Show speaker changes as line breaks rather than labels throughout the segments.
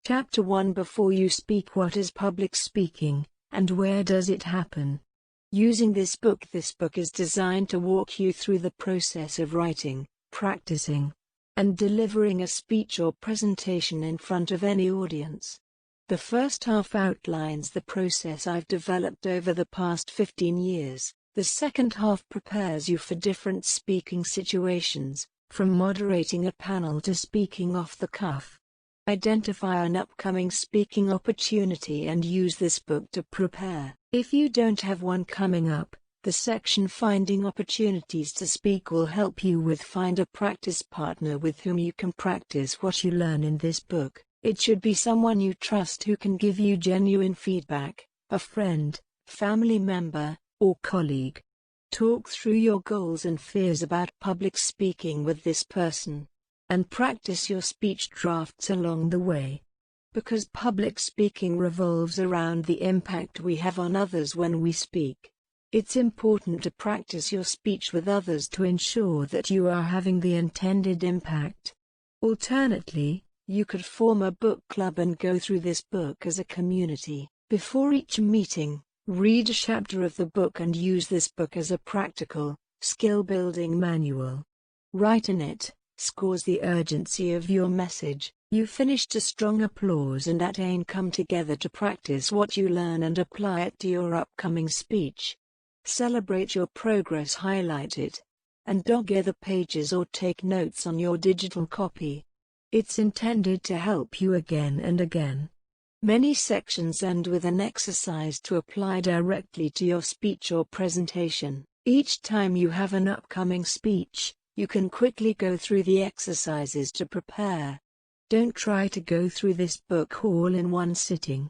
Chapter 1: Before you speak. What is public speaking, and where does it happen? Using this book is designed to walk you through the process of writing, practicing, and delivering a speech or presentation in front of any audience. The first half outlines the process I've developed over the past 15 years. The second half prepares you for different speaking situations, from moderating a panel to speaking off the cuff. Identify an upcoming speaking opportunity and use this book to prepare. If you don't have one coming up, the section Finding Opportunities to Speak will help you with find a practice partner with whom you can practice what you learn in this book. It should be someone you trust who can give you genuine feedback, a friend, family member, or colleague. Talk through your goals and fears about public speaking with this person, and practice your speech drafts along the way. Because public speaking revolves around the impact we have on others when we speak, it's important to practice your speech with others to ensure that you are having the intended impact. Alternately, you could form a book club and go through this book as a community. Before each meeting, read a chapter of the book and use this book as a practical, skill-building manual. Write in it, scores the urgency of your message. You finished a strong applause and at aim come together to practice what you learn and apply it to your upcoming speech. Celebrate your progress, highlight it, and dog-ear the pages or take notes on your digital copy. It's intended to help you again and again. Many sections end with an exercise to apply directly to your speech or presentation. Each time you have an upcoming speech, you can quickly go through the exercises to prepare. Don't try to go through this book all in one sitting.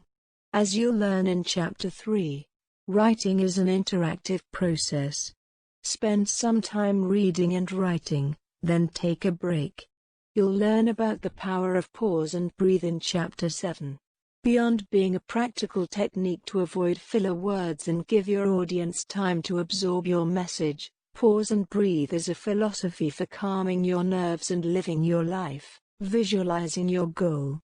As you'll learn in Chapter 3, writing is an interactive process. Spend some time reading and writing, then take a break. You'll learn about the power of pause and breathe in Chapter 7. Beyond being a practical technique to avoid filler words and give your audience time to absorb your message, pause and breathe is a philosophy for calming your nerves and living your life, visualizing your goal.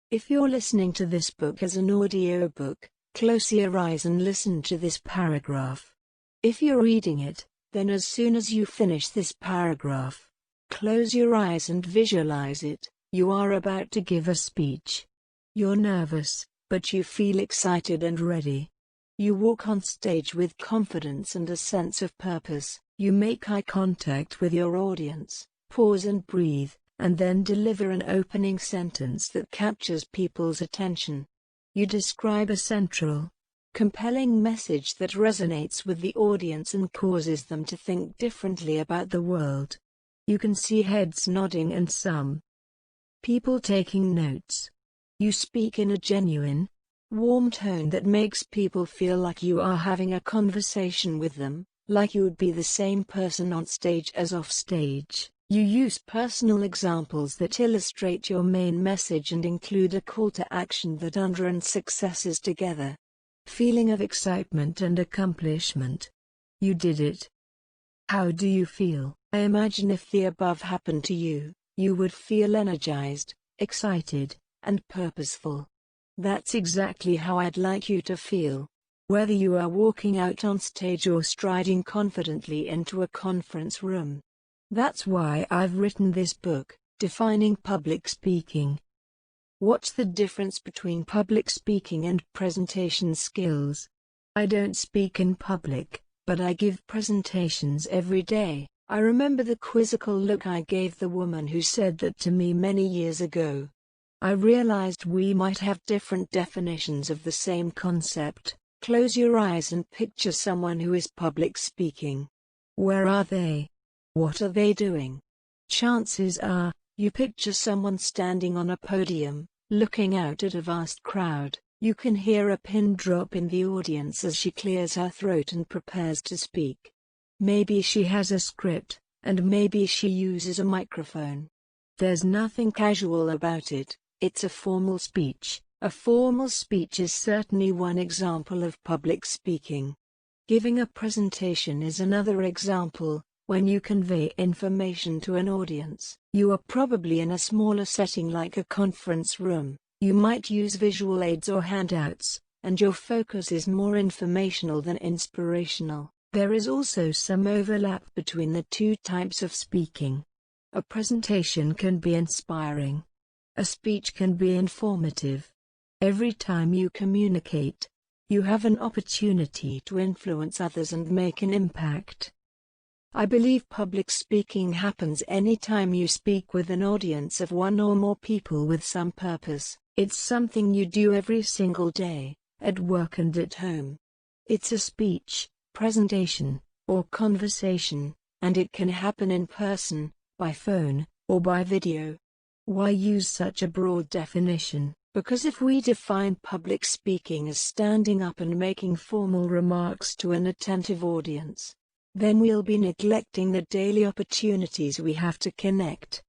If you're listening to this book as an audiobook, close your eyes and listen to this paragraph. If you're reading it, then as soon as you finish this paragraph, close your eyes and visualize it. You are about to give a speech. You're nervous, but you feel excited and ready. You walk on stage with confidence and a sense of purpose. You make eye contact with your audience, pause and breathe, and then deliver an opening sentence that captures people's attention. You describe a central, compelling message that resonates with the audience and causes them to think differently about the world. You can see heads nodding and some people taking notes. You speak in a genuine, warm tone that makes people feel like you are having a conversation with them, like you would be the same person on stage as off stage. You use personal examples that illustrate your main message and include a call to action that and successes together. Feeling of excitement and accomplishment. You did it. How do you feel? I imagine if the above happened to you, you would feel energized, excited, and purposeful. That's exactly how I'd like you to feel. Whether you are walking out on stage or striding confidently into a conference room. That's why I've written this book, Defining Public Speaking. What's the difference between public speaking and presentation skills? I don't speak in public, but I give presentations every day. I remember the quizzical look I gave the woman who said that to me many years ago. I realized we might have different definitions of the same concept. Close your eyes and picture someone who is public speaking. Where are they? What are they doing? Chances are, you picture someone standing on a podium, looking out at a vast crowd. You can hear a pin drop in the audience as she clears her throat and prepares to speak. Maybe she has a script, and maybe she uses a microphone. There's nothing casual about it. It's a formal speech. A formal speech is certainly one example of public speaking. Giving a presentation is another example. When you convey information to an audience, you are probably in a smaller setting like a conference room, You might use visual aids or handouts, and your focus is more informational than inspirational. There is also some overlap between the two types of speaking. A presentation can be inspiring. A speech can be informative. Every time you communicate, you have an opportunity to influence others and make an impact. I believe public speaking happens anytime you speak with an audience of one or more people with some purpose. It's something you do every single day, at work and at home. It's a speech, presentation, or conversation, and it can happen in person, by phone, or by video. Why use such a broad definition? Because if we define public speaking as standing up and making formal remarks to an attentive audience, then we'll be neglecting the daily opportunities we have to connect.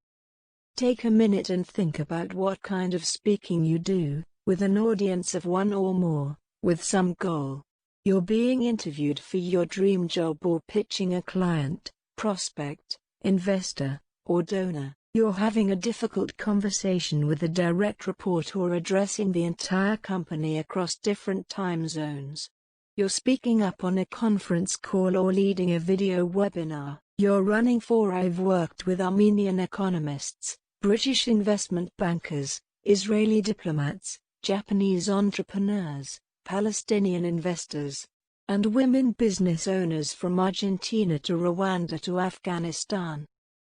Take a minute and think about what kind of speaking you do, with an audience of one or more, with some goal. You're being interviewed for your dream job or pitching a client, prospect, investor, or donor. You're having a difficult conversation with a direct report or addressing the entire company across different time zones. You're speaking up on a conference call or leading a video webinar. You're running for. I've worked with Armenian economists, British investment bankers, Israeli diplomats, Japanese entrepreneurs, Palestinian investors, and women business owners from Argentina to Rwanda to Afghanistan.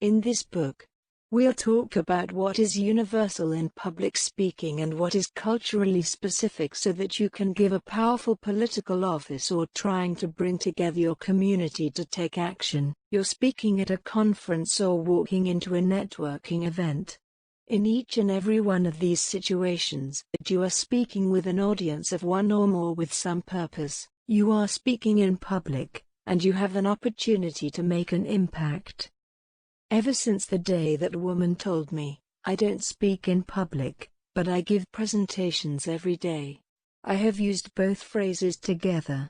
In this book, we'll talk about what is universal in public speaking and what is culturally specific so that you can give a powerful political office or trying to bring together your community to take action. You're speaking at a conference or walking into a networking event. In each and every one of these situations, you are speaking with an audience of one or more with some purpose. You are speaking in public, and you have an opportunity to make an impact. Ever since the day that woman told me, I don't speak in public, but I give presentations every day, I have used both phrases together.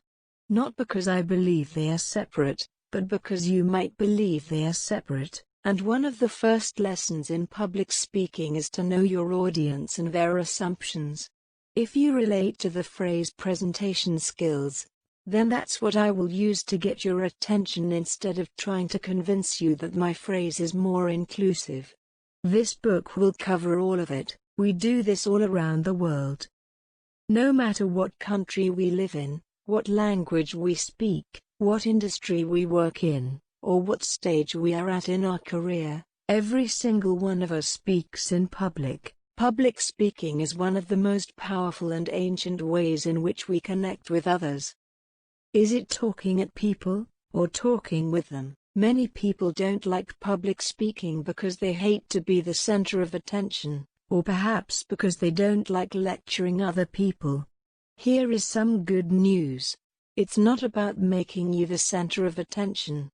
Not because I believe they are separate, but because you might believe they are separate. And one of the first lessons in public speaking is to know your audience and their assumptions. If you relate to the phrase presentation skills, then that's what I will use to get your attention instead of trying to convince you that my phrase is more inclusive. This book will cover all of it. We do this all around the world. No matter what country we live in, what language we speak, what industry we work in, or what stage we are at in our career, every single one of us speaks in public. Public speaking is one of the most powerful and ancient ways in which we connect with others. Is it talking at people, or talking with them? Many people don't like public speaking because they hate to be the center of attention, or perhaps because they don't like lecturing other people. Here is some good news. It's not about making you the center of attention.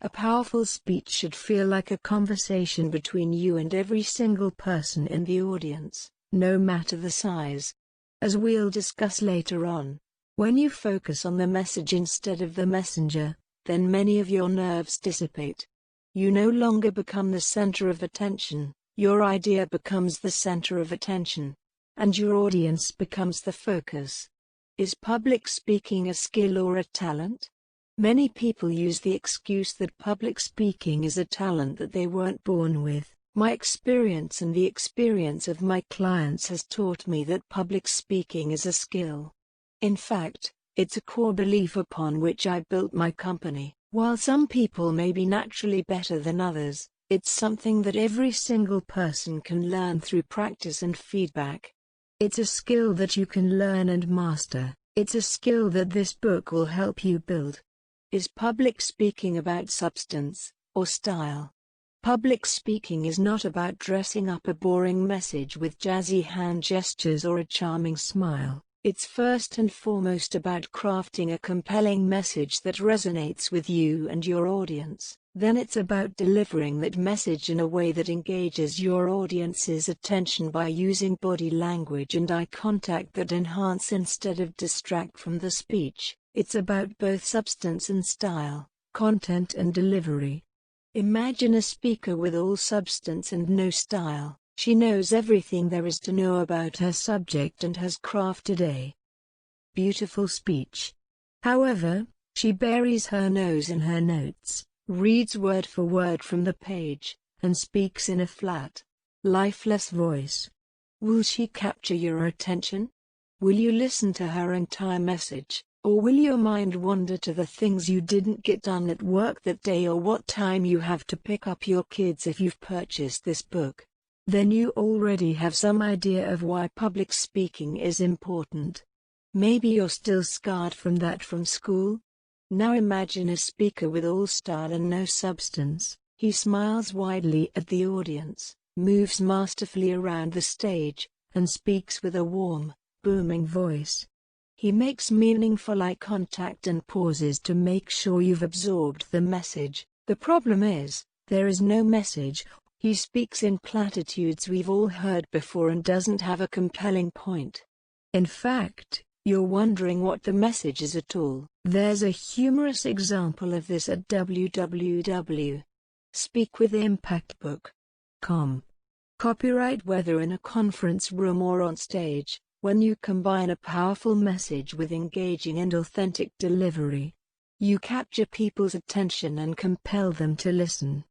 A powerful speech should feel like a conversation between you and every single person in the audience, no matter the size. As we'll discuss later on, when you focus on the message instead of the messenger, then many of your nerves dissipate. You no longer become the center of attention, your idea becomes the center of attention, and your audience becomes the focus. Is public speaking a skill or a talent? Many people use the excuse that public speaking is a talent that they weren't born with. My experience and the experience of my clients has taught me that public speaking is a skill. In fact, it's a core belief upon which I built my company. While some people may be naturally better than others, it's something that every single person can learn through practice and feedback. It's a skill that you can learn and master. It's a skill that this book will help you build. Is public speaking about substance, or style? Public speaking is not about dressing up a boring message with jazzy hand gestures or a charming smile. It's first and foremost about crafting a compelling message that resonates with you and your audience. Then it's about delivering that message in a way that engages your audience's attention by using body language and eye contact that enhance instead of distract from the speech. It's about both substance and style, content and delivery. Imagine a speaker with all substance and no style. She knows everything there is to know about her subject and has crafted a beautiful speech. However, she buries her nose in her notes, reads word for word from the page, and speaks in a flat, lifeless voice. Will she capture your attention? Will you listen to her entire message, or will your mind wander to the things you didn't get done at work that day or what time you have to pick up your kids if you've purchased this book? Then you already have some idea of why public speaking is important. Maybe you're still scarred from that from school? Now imagine a speaker with all style and no substance. He smiles widely at the audience, moves masterfully around the stage, and speaks with a warm, booming voice. He makes meaningful eye contact and pauses to make sure you've absorbed the message. The problem is, there is no message. He speaks in platitudes we've all heard before and doesn't have a compelling point. In fact, you're wondering what the message is at all. There's a humorous example of this at www.speakwithimpactbook.com. Copyright. Whether in a conference room or on stage, when you combine a powerful message with engaging and authentic delivery, you capture people's attention and compel them to listen.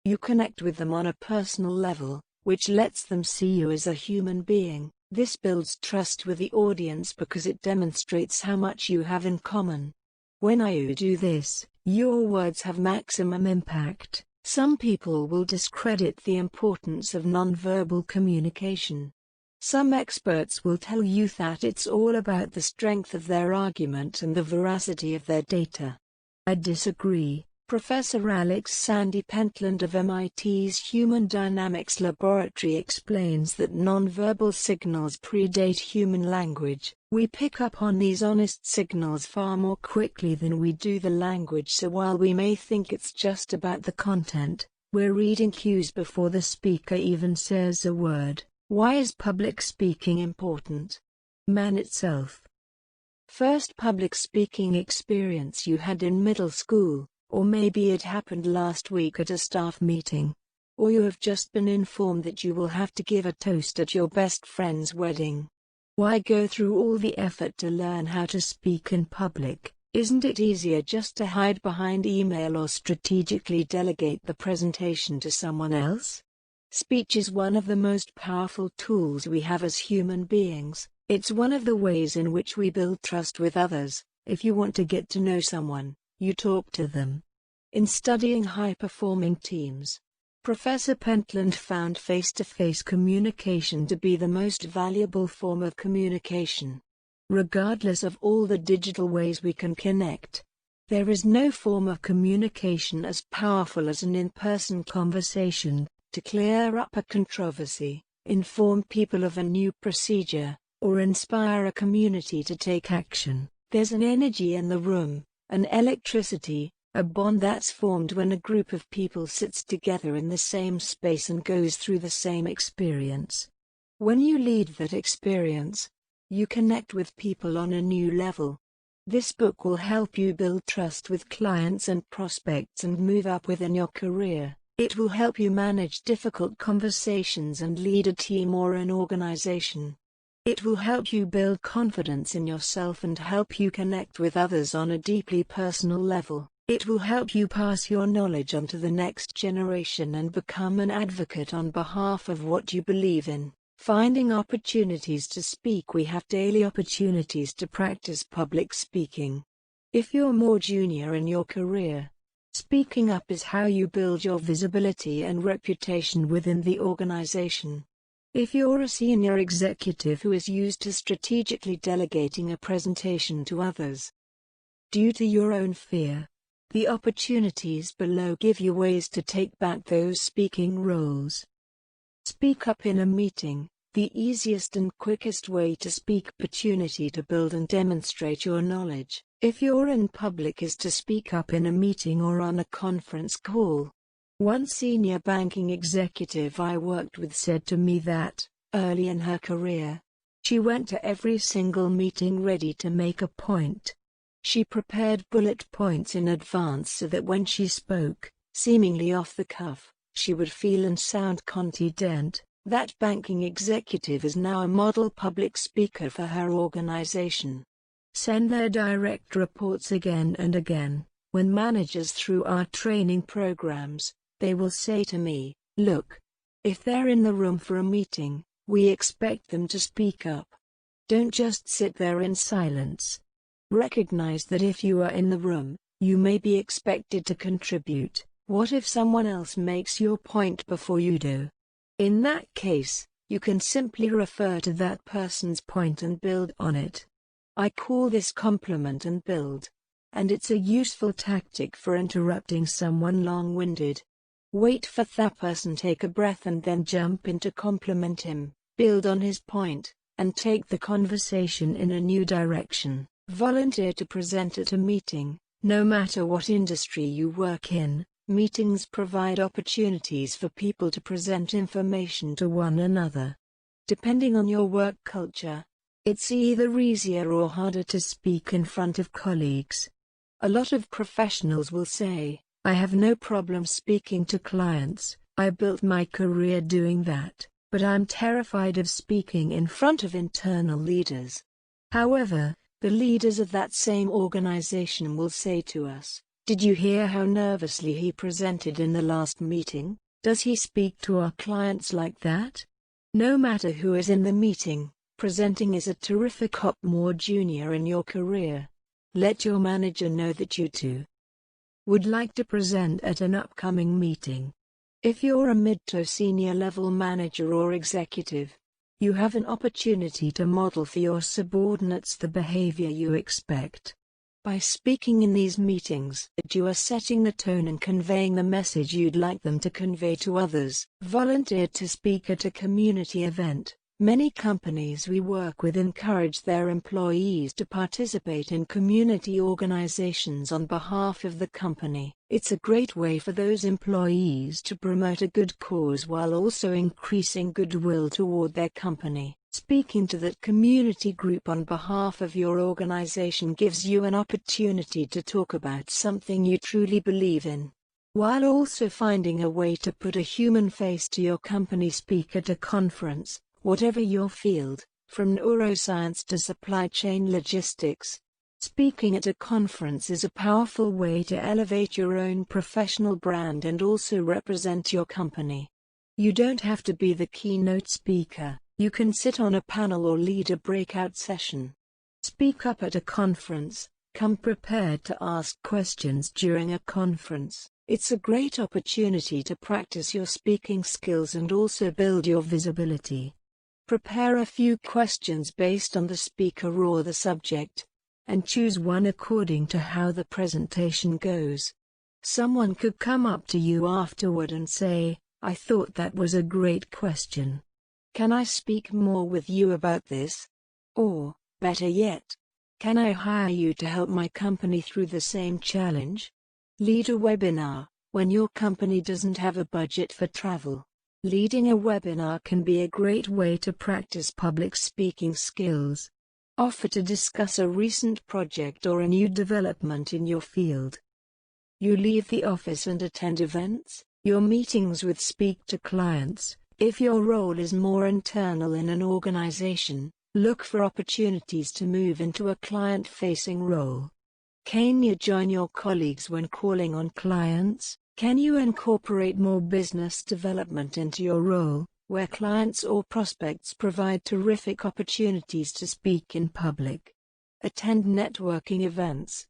You connect with them on a personal level, which lets them see you as a human being. This builds trust with the audience because it demonstrates how much you have in common. When you do this, your words have maximum impact. Some people will discredit the importance of nonverbal communication. Some experts will tell you that it's all about the strength of their argument and the veracity of their data. I disagree. Professor Alex Sandy Pentland of MIT's Human Dynamics Laboratory explains that nonverbal signals predate human language. We pick up on these honest signals far more quickly than we do the language, so while we may think it's just about the content, we're reading cues before the speaker even says a word. Why is public speaking important? Man itself. First public speaking experience you had in middle school. Or maybe it happened last week at a staff meeting. Or you have just been informed that you will have to give a toast at your best friend's wedding. Why go through all the effort to learn how to speak in public? Isn't it easier just to hide behind email or strategically delegate the presentation to someone else? Speech is one of the most powerful tools we have as human beings. It's one of the ways in which we build trust with others. If you want to get to know someone, you talk to them. In studying high-performing teams, Professor Pentland found face-to-face communication to be the most valuable form of communication. Regardless of all the digital ways we can connect, there is no form of communication as powerful as an in-person conversation. To clear up a controversy, inform people of a new procedure, or inspire a community to take action, there's an energy in the room. An electricity, a bond that's formed when a group of people sits together in the same space and goes through the same experience. When you lead that experience, you connect with people on a new level. This book will help you build trust with clients and prospects and move up within your career. It will help you manage difficult conversations and lead a team or an organization. It will help you build confidence in yourself and help you connect with others on a deeply personal level. It will help you pass your knowledge on to the next generation and become an advocate on behalf of what you believe in. Finding opportunities to speak. We have daily opportunities to practice public speaking. If you're more junior in your career, speaking up is how you build your visibility and reputation within the organization. If you're a senior executive who is used to strategically delegating a presentation to others, due to your own fear, the opportunities below give you ways to take back those speaking roles. Speak up in a meeting. The easiest and quickest way to speak. Opportunity to build and demonstrate your knowledge. If you're in public is to speak up in a meeting or on a conference call. One senior banking executive I worked with said to me that, early in her career, she went to every single meeting ready to make a point. She prepared bullet points in advance so that when she spoke, seemingly off the cuff, she would feel and sound confident. That banking executive is now a model public speaker for her organization. Send their direct reports again and again. When managers through our training programs, they will say to me, look, if they're in the room for a meeting, we expect them to speak up. Don't just sit there in silence. Recognize that if you are in the room, you may be expected to contribute. What if someone else makes your point before you do? In that case, you can simply refer to that person's point and build on it. I call this compliment and build. And it's a useful tactic for interrupting someone long-winded. Wait for that person, take a breath and then jump in to compliment him, build on his point, and take the conversation in a new direction. Volunteer to present at a meeting. No matter what industry you work in, meetings provide opportunities for people to present information to one another. Depending on your work culture, it's either easier or harder to speak in front of colleagues. A lot of professionals will say, I have no problem speaking to clients, I built my career doing that, but I'm terrified of speaking in front of internal leaders. However, the leaders of that same organization will say to us, did you hear how nervously he presented in the last meeting? Does he speak to our clients like that? No matter who is in the meeting, presenting is a terrific hop more junior in your career. Let your manager know that you too would like to present at an upcoming meeting. If you're a mid to senior level manager or executive, you have an opportunity to model for your subordinates the behavior you expect. By speaking in these meetings, you are setting the tone and conveying the message you'd like them to convey to others. Volunteer to speak at a community event. Many companies we work with encourage their employees to participate in community organizations on behalf of the company. It's a great way for those employees to promote a good cause while also increasing goodwill toward their company. Speaking to that community group on behalf of your organization gives you an opportunity to talk about something you truly believe in, while also finding a way to put a human face to your company. Speak at a conference, whatever your field, from neuroscience to supply chain logistics. Speaking at a conference is a powerful way to elevate your own professional brand and also represent your company. You don't have to be the keynote speaker. You can sit on a panel or lead a breakout session. Speak up at a conference. Come prepared to ask questions during a conference. It's a great opportunity to practice your speaking skills and also build your visibility. Prepare a few questions based on the speaker or the subject, and choose one according to how the presentation goes. Someone could come up to you afterward and say, I thought that was a great question. Can I speak more with you about this? Or, better yet, can I hire you to help my company through the same challenge? Lead a webinar. When your company doesn't have a budget for travel, leading a webinar can be a great way to practice public speaking skills. Offer to discuss a recent project or a new development in your field. You leave the office and attend events, your meetings with speak to clients. If your role is more internal in an organization, look for opportunities to move into a client-facing role. Can you join your colleagues when calling on clients? Can you incorporate more business development into your role, where clients or prospects provide terrific opportunities to speak in public? Attend networking events.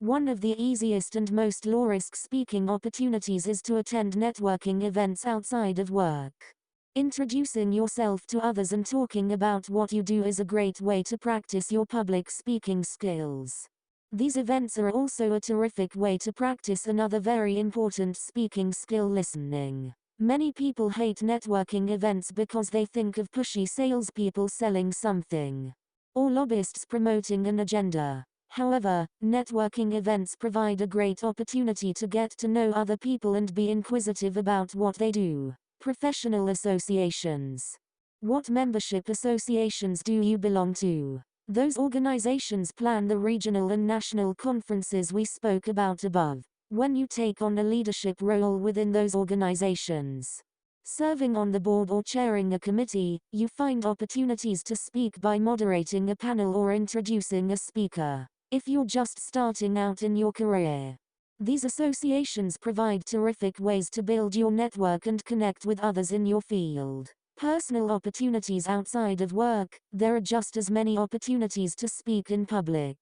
One of the easiest and most low-risk speaking opportunities is to attend networking events outside of work. Introducing yourself to others and talking about what you do is a great way to practice your public speaking skills. These events are also a terrific way to practice another very important speaking skill: listening. Many people hate networking events because they think of pushy salespeople selling something, or lobbyists promoting an agenda. However, networking events provide a great opportunity to get to know other people and be inquisitive about what they do. Professional associations. What membership associations do you belong to? Those organizations plan the regional and national conferences we spoke about above. When you take on a leadership role within those organizations, serving on the board or chairing a committee, you find opportunities to speak by moderating a panel or introducing a speaker. If you're just starting out in your career, these associations provide terrific ways to build your network and connect with others in your field. Personal opportunities outside of work, there are just as many opportunities to speak in public.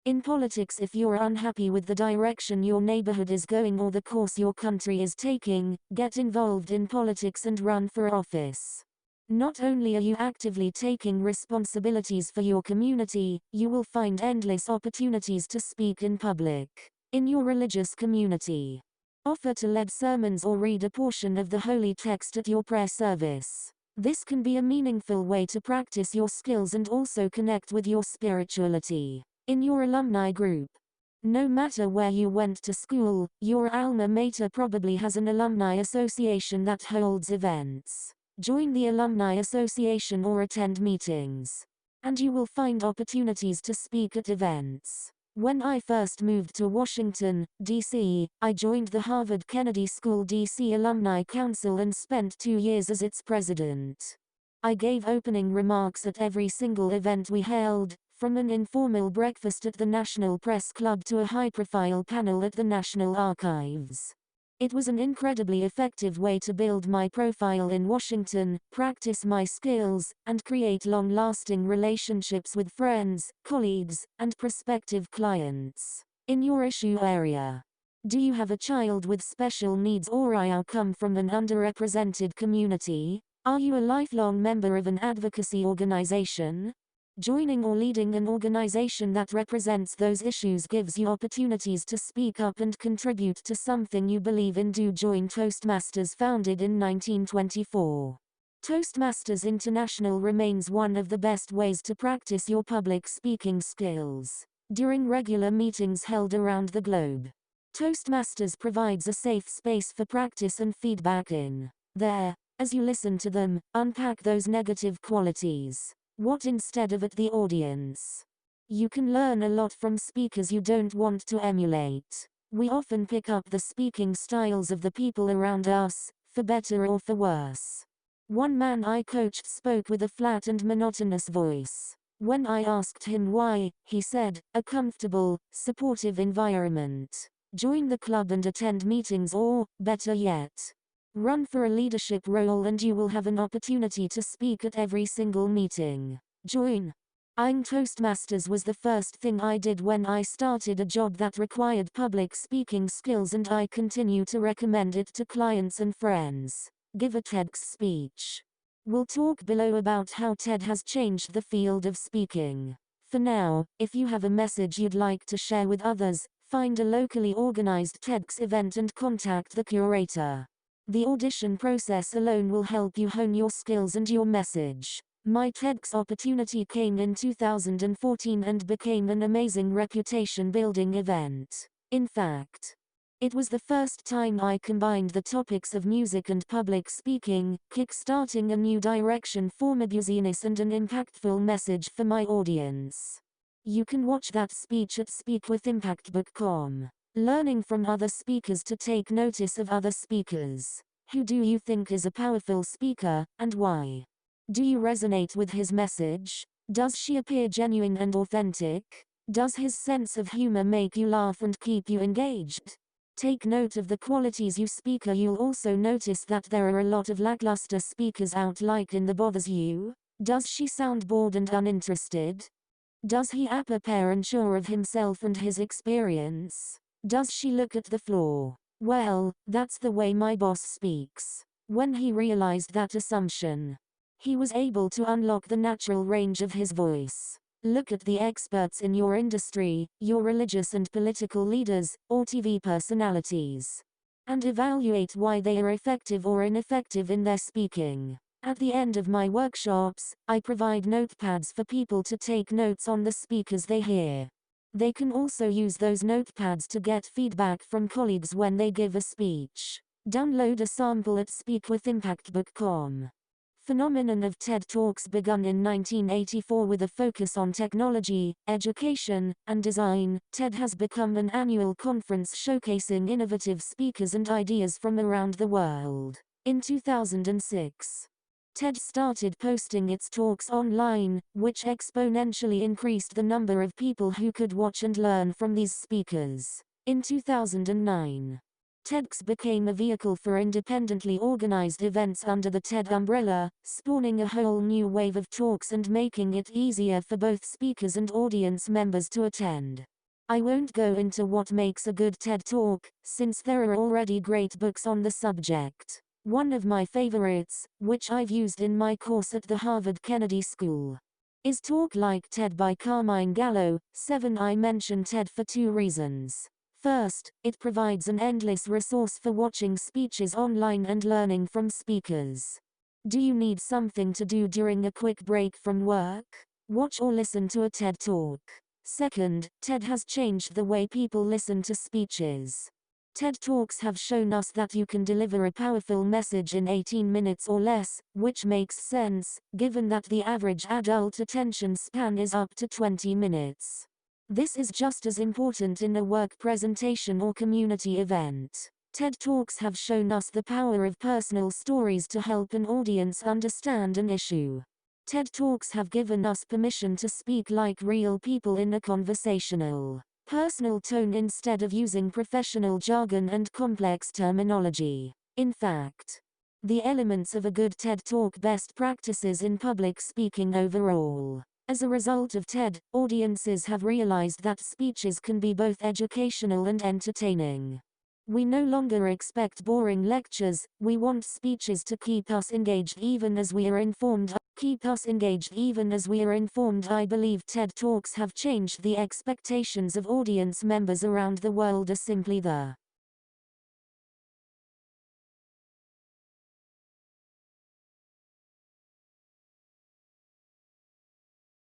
In politics, if you're unhappy with the direction your neighborhood is going or the course your country is taking, get involved in politics and run for office. Not only are you actively taking responsibilities for your community, you will find endless opportunities to speak in public. In your religious community, offer to lead sermons or read a portion of the holy text at your prayer service. This can be a meaningful way to practice your skills and also connect with your spirituality. In your alumni group, no matter where you went to school, your alma mater probably has an alumni association that holds events. Join the alumni association or attend meetings, and you will find opportunities to speak at events. When I first moved to Washington, D.C., I joined the Harvard Kennedy School D.C. Alumni Council and spent 2 years as its president. I gave opening remarks at every single event we held, from an informal breakfast at the National Press Club to a high-profile panel at the National Archives. It was an incredibly effective way to build my profile in Washington, practice my skills, and create long-lasting relationships with friends, colleagues, and prospective clients. In your issue area, do you have a child with special needs or you come from an underrepresented community? Are you a lifelong member of an advocacy organization? Joining or leading an organization that represents those issues gives you opportunities to speak up and contribute to something you believe in. Do join Toastmasters, founded in 1924. Toastmasters International remains one of the best ways to practice your public speaking skills. During regular meetings held around the globe, Toastmasters provides a safe space for practice and feedback in. There, as you listen to them, unpack those negative qualities. What instead of at the audience? You can learn a lot from speakers you don't want to emulate. We often pick up the speaking styles of the people around us, for better or for worse. One man I coached spoke with a flat and monotonous voice. When I asked him why, he said, "A comfortable, supportive environment. Join the club and attend meetings, or, better yet, run for a leadership role and you will have an opportunity to speak at every single meeting." Join. Toastmasters was the first thing I did when I started a job that required public speaking skills, and I continue to recommend it to clients and friends. Give a TEDx speech. We'll talk below about how TED has changed the field of speaking. For now, if you have a message you'd like to share with others, find a locally organized TEDx event and contact the curator. The audition process alone will help you hone your skills and your message. My TEDx opportunity came in 2014 and became an amazing reputation-building event. In fact, it was the first time I combined the topics of music and public speaking, kickstarting a new direction for my business and an impactful message for my audience. You can watch that speech at speakwithimpact.com. Learning from other speakers to take notice of other speakers. Who do you think is a powerful speaker, and why? Do you resonate with his message? Does she appear genuine and authentic? Does his sense of humor make you laugh and keep you engaged? Take note of the qualities you speaker. You'll also notice that there are a lot of lackluster speakers out. Like in the bothers you? Does she sound bored and uninterested? Does he appear unsure of himself and his experience? Does she look at the floor? Well, that's the way my boss speaks. When he realized that assumption, he was able to unlock the natural range of his voice. Look at the experts in your industry, your religious and political leaders, or TV personalities, and evaluate why they are effective or ineffective in their speaking. At the end of my workshops, I provide notepads for people to take notes on the speakers they hear. They can also use those notepads to get feedback from colleagues when they give a speech. Download a sample at speakwithimpact.com. Phenomenon of TED Talks begun in 1984 with a focus on technology, education, and design. TED has become an annual conference showcasing innovative speakers and ideas from around the world. In 2006, TED started posting its talks online, which exponentially increased the number of people who could watch and learn from these speakers. In 2009, TEDx became a vehicle for independently organized events under the TED umbrella, spawning a whole new wave of talks and making it easier for both speakers and audience members to attend. I won't go into what makes a good TED Talk, since there are already great books on the subject. One of my favorites, which I've used in my course at the Harvard Kennedy School, is Talk Like TED by Carmine Gallo. 7. I mention TED for two reasons. First, it provides an endless resource for watching speeches online and learning from speakers. Do you need something to do during a quick break from work? Watch or listen to a TED Talk. Second, TED has changed the way people listen to speeches. TED Talks have shown us that you can deliver a powerful message in 18 minutes or less, which makes sense, given that the average adult attention span is up to 20 minutes. This is just as important in a work presentation or community event. TED Talks have shown us the power of personal stories to help an audience understand an issue. TED Talks have given us permission to speak like real people in a conversational, personal tone instead of using professional jargon and complex terminology. In fact, the elements of a good TED Talk best practices in public speaking overall. As a result of TED, audiences have realized that speeches can be both educational and entertaining. We no longer expect boring lectures, we want speeches to keep us engaged even as we are informed. I believe TED Talks have changed the expectations of audience members around the world are simply the